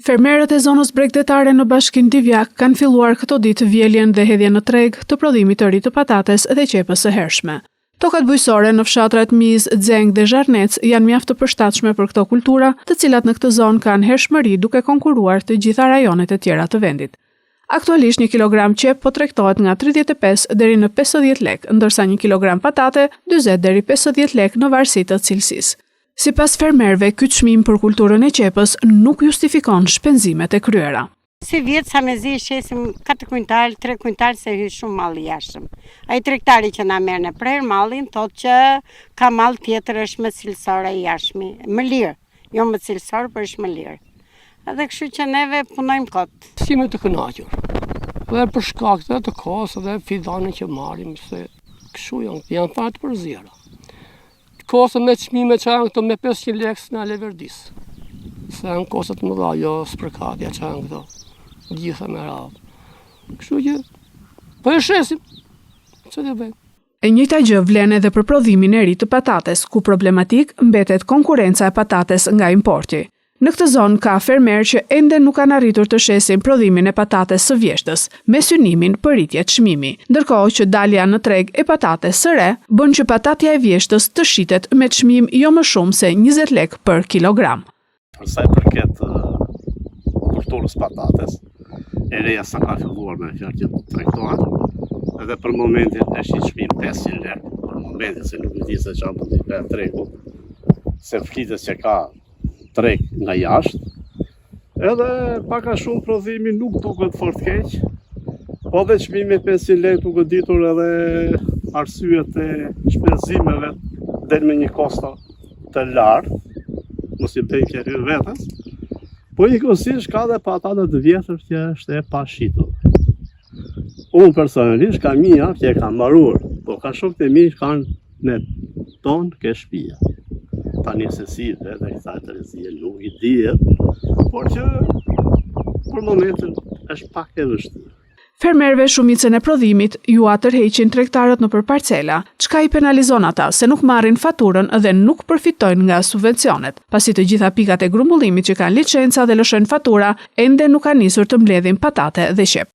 Fermerët e zonës bregdetare në Bashkinë Divjak kanë filluar këto ditë vjeljen dhe hedhjen në treg të prodhimit të ri të patates dhe qepës së hershme. Tokat bujqësore në fshatrat Miz, Dzeng dhe Zharnec janë mjaft të përshtatshme për këto kultura, të cilat në këtë zonë kanë hershmëri duke konkuruar të gjitha rajonet e tjera të vendit. Aktualisht 1 kilogram qep po tregtohet nga 35 deri në 50 lek, ndërsa 1 kilogram patate 40 deri 50 lek në varësi të cilësisë. Sipas fermerëve, ky çmim për kulturën e qepës nuk justifikon shpenzimet e kryera. Si vjetë sa me zi shesim 4 kuintal, 3 kuintal se hy shumë mall i jashtëm. Ai tregtari që na merr në prerë mallin thotë që ka mall tjetër është më cilësor i jashtëmi, më lirë, jo më cilësor, por është më lirë. Edhe kështu që neve punojmë kot. Si me të kënaqur. Dhe për shkak të kosë dhe fidanën që marrim se kështu janë fare të përzira. Kosë me çmime që janë këto me 500 lekë në Leverdis. Se janë kosët më dha, jo spërkatja që janë këto. Gjitha me radhë. Kështu që, po e shesim. Që të bëjmë? E njëjta gjë vlen edhe për prodhimin e ri të patates, ku problematik mbetet konkurenca e patates nga importi. Në këtë zonë ka fermerë që ende nuk kanë arritur të shesin prodhimin e patates së vjeshtës, me synimin për rritje çmimi, ndërkohë që dalja në treg e patates së re bën që patatja e vjeshtës të shitet me çmim jo më shumë se 20 lek për kilogram. Për sa i përket kulturës patates, e reja sa ka filluar me fjalë që tregtohet, edhe për momentin është i çmim 500 lek, për momentin se nuk di se çfarë do të bëjë tregu, se flitet që ka treg nga jashtë, edhe paka shumë prodhimi nuk duket fort keq, po dhe çmimi 500 lekë duke ditur edhe arsyet e shpenzimeve del me një kosto të lartë, mos i bëjmë fjalë vetes, po njëkohësisht ka dhe patate të vjetër që është e pashitur. Unë personalisht kam mia që e kam mbaruar, po ka shokët e mi kanë në tonë ke shtëpia. Tani se si vetë këta të rëzije nuk i dihet, por që për momentin është pak e vështirë. Fermerëve shumicën e prodhimit ju atërheqin tregtarët nëpër parcela, çka i penalizon ata se nuk marrin faturën dhe nuk përfitojnë nga subvencionet, pasi të gjitha pikat e grumbullimit që kanë licenca dhe lëshojnë fatura ende nuk kanë nisur të mbledhin patate dhe qep.